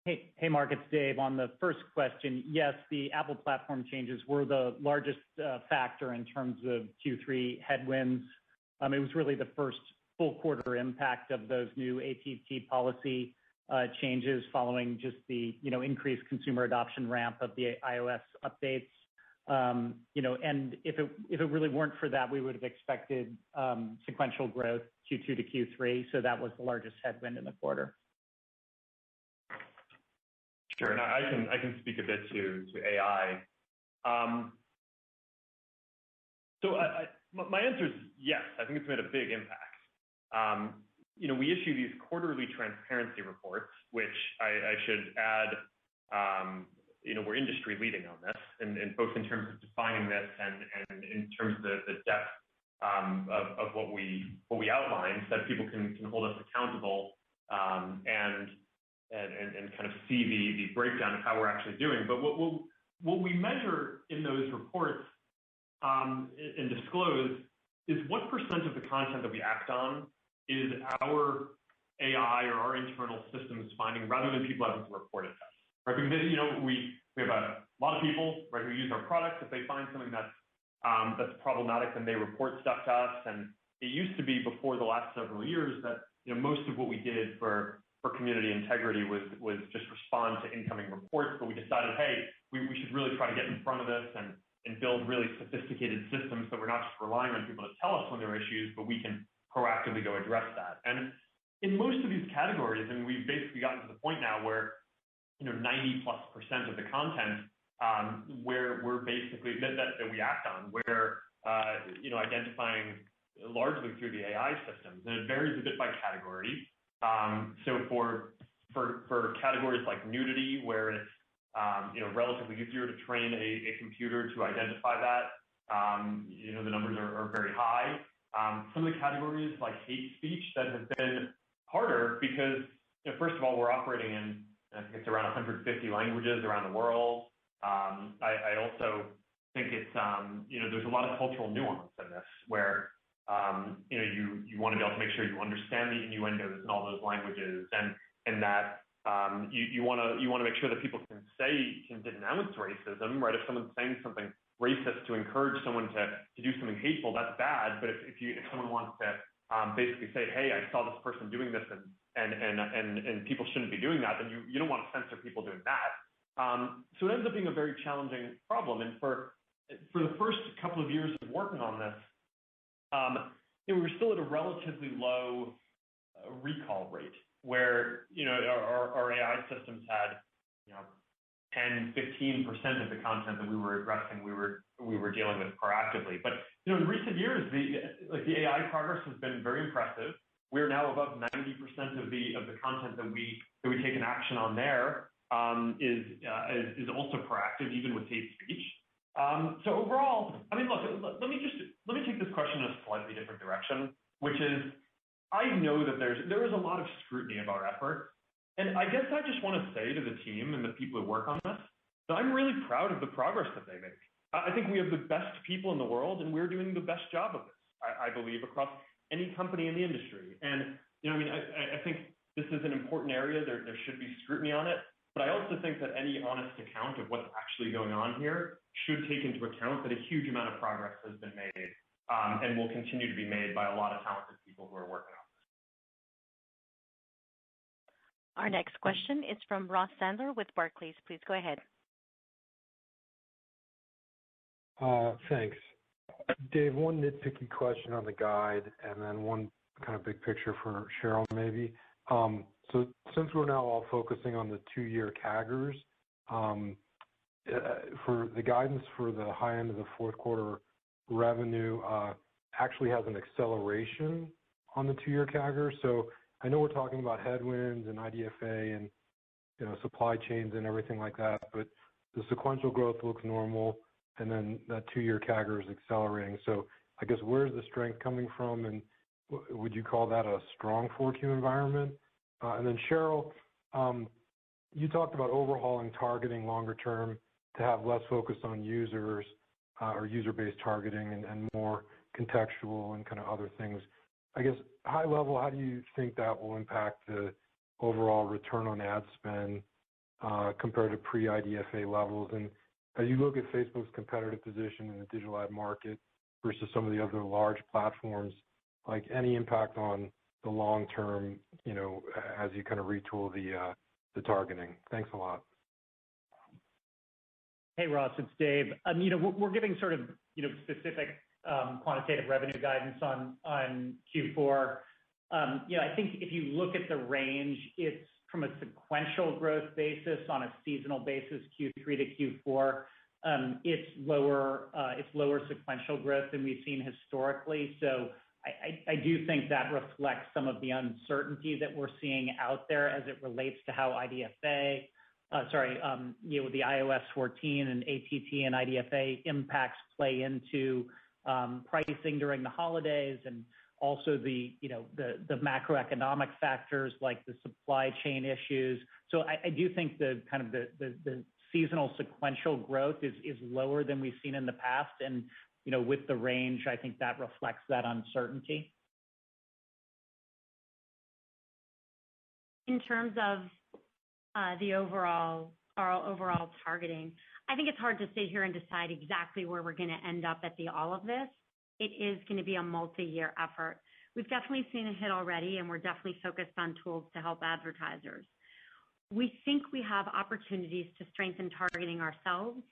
Hey, Mark, it's Dave. On the first question, yes, the Apple platform changes were the largest factor in terms of Q3 headwinds. It was really the first full quarter impact of those new ATT policy changes following just the increased consumer adoption ramp of the iOS updates. And if it really weren't for that, we would have expected sequential growth Q2 to Q3. So that was the largest headwind in the quarter. Sure, and I can speak a bit to AI. My answer is yes. I think it's made a big impact. We issue these quarterly transparency reports, which I should add, we're industry leading on this, and both in terms of defining this and in terms of the depth of what we outline, so that people can hold us accountable and kind of see the breakdown of how we're actually doing. But what we measure in those reports and disclose is what % of the content that we act on is our AI or our internal systems finding rather than people having to report it to us. Right? Because we have a lot of people, right, who use our products. If they find something that's problematic, then they report stuff to us. And it used to be before the last several years that most of what we did for community integrity was just respond to incoming reports, but we decided, hey, we should really try to get in front of this and build really sophisticated systems so we're not just relying on people to tell us when there are issues, but we can proactively go address that. And in most of these categories, and we've basically gotten to the point now where 90+% of the content where we're basically that we act on, we're identifying largely through the AI systems, and it varies a bit by category. So for categories like nudity, where it's relatively easier to train a computer to identify that, the numbers are very high. Some of the categories like hate speech that have been harder because first of all, we're operating in, I think it's around 150 languages around the world. I also think it's there's a lot of cultural nuance in this where you want to be able to make sure you understand the innuendos in all those languages, and that you want to make sure that people can denounce racism, right? If someone's saying something racist to encourage someone to do something hateful, that's bad. But if someone wants to basically say, hey, I saw this person doing this and people shouldn't be doing that, then you don't want to censor people doing that. So it ends up being a very challenging problem. And for the first couple of years of working on this, we were still at a relatively low recall rate where our AI systems had 10-15% of the content that we were addressing we were dealing with proactively. But In recent years, the AI progress has been very impressive. We're now above 90% of the content that we take an action on there is also proactive, even with hate speech. So overall, I mean, look, let me take this question in a slightly different direction, which is, I know that there is a lot of scrutiny of our efforts, and I guess I just want to say to the team and the people who work on this that I'm really proud of the progress that they make. I think we have the best people in the world, and we're doing the best job of this, I believe, across any company in the industry. And I think this is an important area. There should be scrutiny on it. But I also think that any honest account of what's actually going on here should take into account that a huge amount of progress has been made and will continue to be made by a lot of talented people who are working on this. Our next question is from Ross Sandler with Barclays. Please go ahead. Thanks. Dave, one nitpicky question on the guide and then one kind of big picture for Sheryl maybe. So since we're now all focusing on the 2-year CAGRs, for the guidance for the high end of the fourth quarter revenue actually has an acceleration on the 2-year CAGR. So I know we're talking about headwinds and IDFA and supply chains and everything like that, but the sequential growth looks normal, and then that 2-year CAGR is accelerating. So I guess where's the strength coming from, and would you call that a strong 4Q environment? And then Sheryl, you talked about overhauling targeting longer term to have less focus on users or user-based targeting and more contextual and kind of other things. I guess high level, how do you think that will impact the overall return on ad spend compared to pre-IDFA levels? And as you look at Facebook's competitive position in the digital ad market versus some of the other large platforms, like any impact on the long term, as you kind of retool the targeting? Thanks a lot. Hey Ross, it's Dave. We're giving sort of specific quantitative revenue guidance on Q4. I think if you look at the range, it's from a sequential growth basis on a seasonal basis, Q3 to Q4. It's lower sequential growth than we've seen historically. So I do think that reflects some of the uncertainty that we're seeing out there as it relates to how IDFA, the iOS 14 and ATT and IDFA impacts play into pricing during the holidays, and also the macroeconomic factors like the supply chain issues. So I do think the seasonal sequential growth is lower than we've seen in the past, and with the range, I think that reflects that uncertainty. In terms of our overall targeting, I think it's hard to sit here and decide exactly where we're going to end up at all of this. It is going to be a multi-year effort. We've definitely seen a hit already, and we're definitely focused on tools to help advertisers. We think we have opportunities to strengthen targeting ourselves,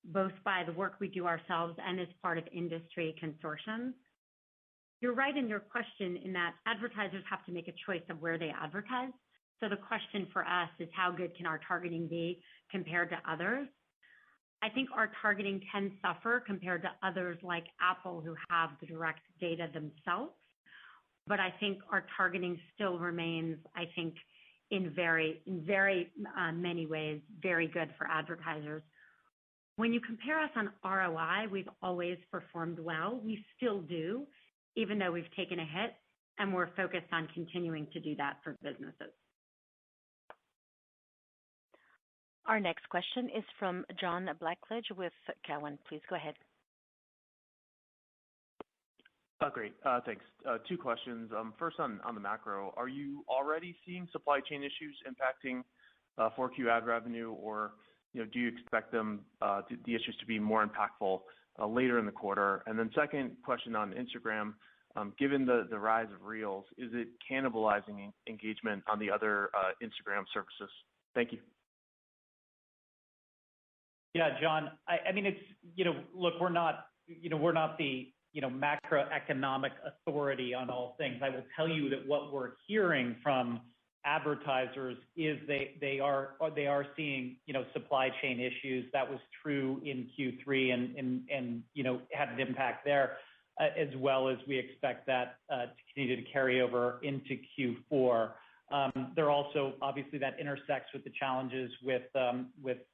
both by the work we do ourselves and as part of industry consortiums. You're right in your question in that advertisers have to make a choice of where they advertise. So the question for us is how good can our targeting be compared to others? I think our targeting can suffer compared to others like Apple, who have the direct data themselves. But I think our targeting still remains, in very many ways, very good for advertisers. When you compare us on ROI, we've always performed well. We still do, even though we've taken a hit, and we're focused on continuing to do that for businesses. Our next question is from John Blackledge with Cowen. Please go ahead. Great. Thanks. 2 questions. First on the macro. Are you already seeing supply chain issues impacting 4Q ad revenue, or do you expect the issues to be more impactful later in the quarter? And then second question on Instagram. Given the rise of Reels, is it cannibalizing engagement on the other Instagram services? Thank you. Yeah, John. Look, we're not the macroeconomic authority on all things. I will tell you that what we're hearing from advertisers is they are seeing supply chain issues. That was true in Q3 and had an impact there, as well as we expect that to continue to carry over into Q4. There also obviously that intersects with the challenges with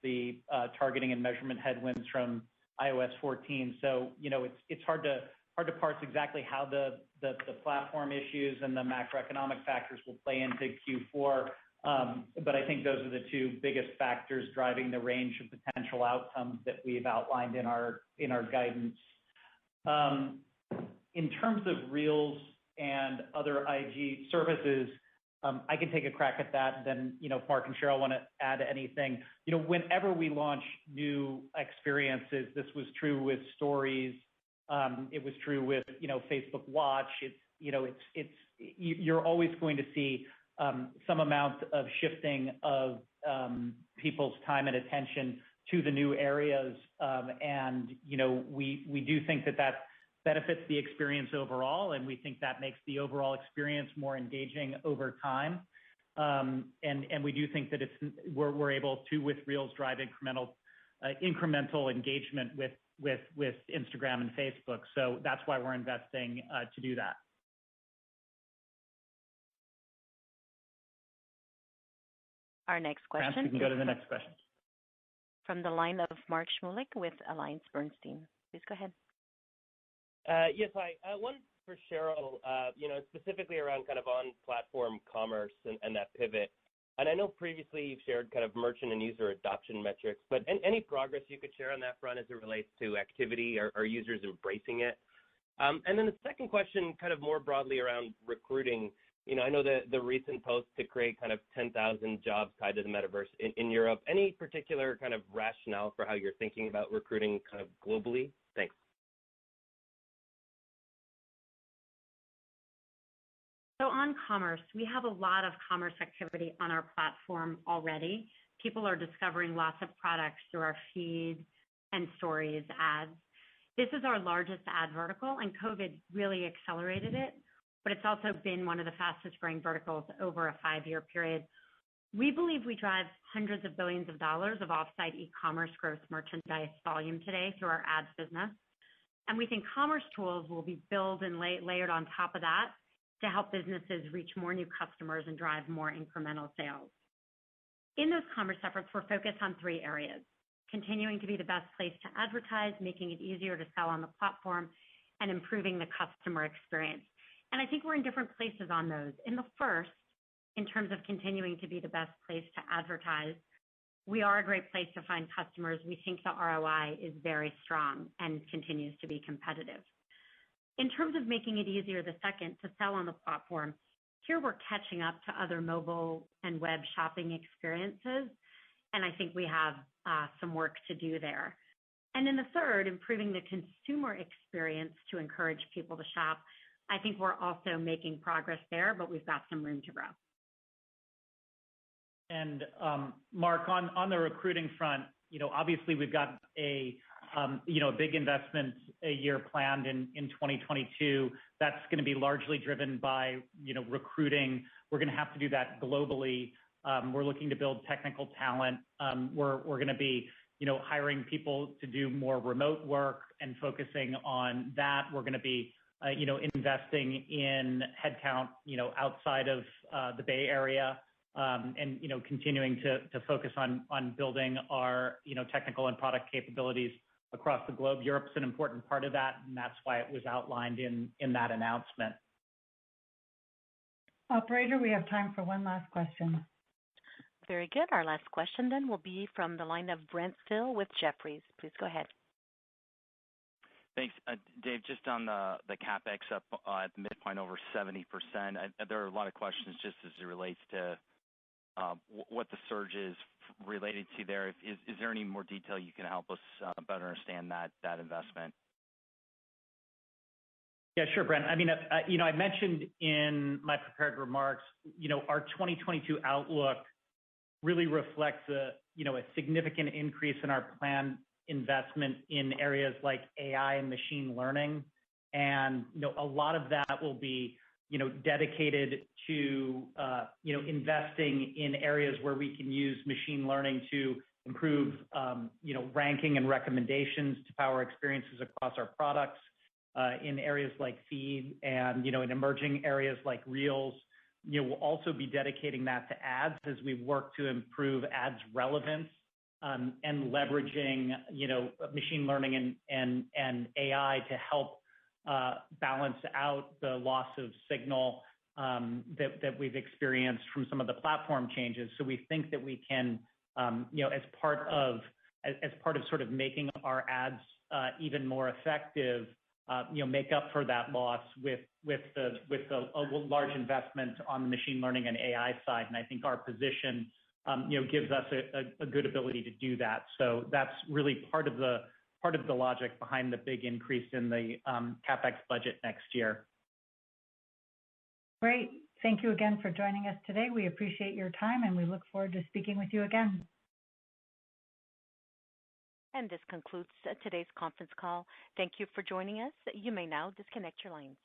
the targeting and measurement headwinds from iOS 14. So it's hard to parse exactly how the platform issues and the macroeconomic factors will play into Q4. But I think those are the two biggest factors driving the range of potential outcomes that we've outlined in our guidance. In terms of Reels and other IG services, I can take a crack at that. Then, if Mark and Sheryl want to add anything, whenever we launch new experiences, this was true with Stories. It was true with, Facebook Watch. You're always going to see some amount of shifting of people's time and attention to the new areas, and we do think that benefits the experience overall, and we think that makes the overall experience more engaging over time. And we do think that we're able to, with Reels, drive incremental engagement with Instagram and Facebook. So that's why we're investing to do that. Our next question. France, we can go to the next question. From the line of Mark Shmulik with AllianceBernstein. Please go ahead. Yes, hi. One for Sheryl, specifically around kind of on-platform commerce and that pivot. And I know previously you've shared kind of merchant and user adoption metrics, but any progress you could share on that front as it relates to activity or users embracing it? And then the second question, kind of more broadly around recruiting. I know the recent post to create kind of 10,000 jobs tied to the metaverse in Europe. Any particular kind of rationale for how you're thinking about recruiting kind of globally? Thanks. So on commerce, we have a lot of commerce activity on our platform already. People are discovering lots of products through our feed and Stories ads. This is our largest ad vertical, and COVID really accelerated it, but it's also been one of the fastest growing verticals over a 5-year period. We believe we drive hundreds of billions of dollars of offsite e-commerce gross merchandise volume today through our ads business. And we think commerce tools will be built and layered on top of that to help businesses reach more new customers and drive more incremental sales. In those commerce efforts, we're focused on 3 areas: continuing to be the best place to advertise, making it easier to sell on the platform, and improving the customer experience. And I think we're in different places on those. In the first, in terms of continuing to be the best place to advertise, we are a great place to find customers. We think the ROI is very strong and continues to be competitive. In terms of making it easier, the second, to sell on the platform, here we're catching up to other mobile and web shopping experiences, and I think we have some work to do there. And then the third, improving the consumer experience to encourage people to shop. I think we're also making progress there, but we've got some room to grow. And Mark, on the recruiting front, obviously we've got a big investment year planned in 2022. That's going to be largely driven by, recruiting. We're going to have to do that globally. We're looking to build technical talent. We're going to be, hiring people to do more remote work and focusing on that. We're going to be, investing in headcount, outside of the Bay Area, and continuing to focus on building our, technical and product capabilities across the globe. Europe's an important part of that, and that's why it was outlined in that announcement. Operator, we have time for one last question. Very good. Our last question then will be from the line of Brent Thill with Jefferies. Please go ahead. Thanks. Dave, just on the CapEx up at the midpoint over 70%, there are a lot of questions just as it relates to what the surge is related to there. Is there any more detail you can help us better understand that investment? Yeah, sure, Brent. I mean, I mentioned in my prepared remarks, our 2022 outlook really reflects a significant increase in our planned investment in areas like AI and machine learning. And, a lot of that will be, dedicated to investing in areas where we can use machine learning to improve ranking and recommendations to power experiences across our products, in areas like feed and in emerging areas like Reels. We'll also be dedicating that to ads as we work to improve ads relevance, and leveraging machine learning and AI to help balance out the loss of signal that we've experienced from some of the platform changes. So we think that we can, as part of sort of making our ads even more effective, make up for that loss with the large investment on the machine learning and AI side. And I think our position gives us a good ability to do that. So that's really part of the logic behind the big increase in the CapEx budget next year. Great. Thank you again for joining us today. We appreciate your time, and we look forward to speaking with you again. And this concludes today's conference call. Thank you for joining us. You may now disconnect your lines.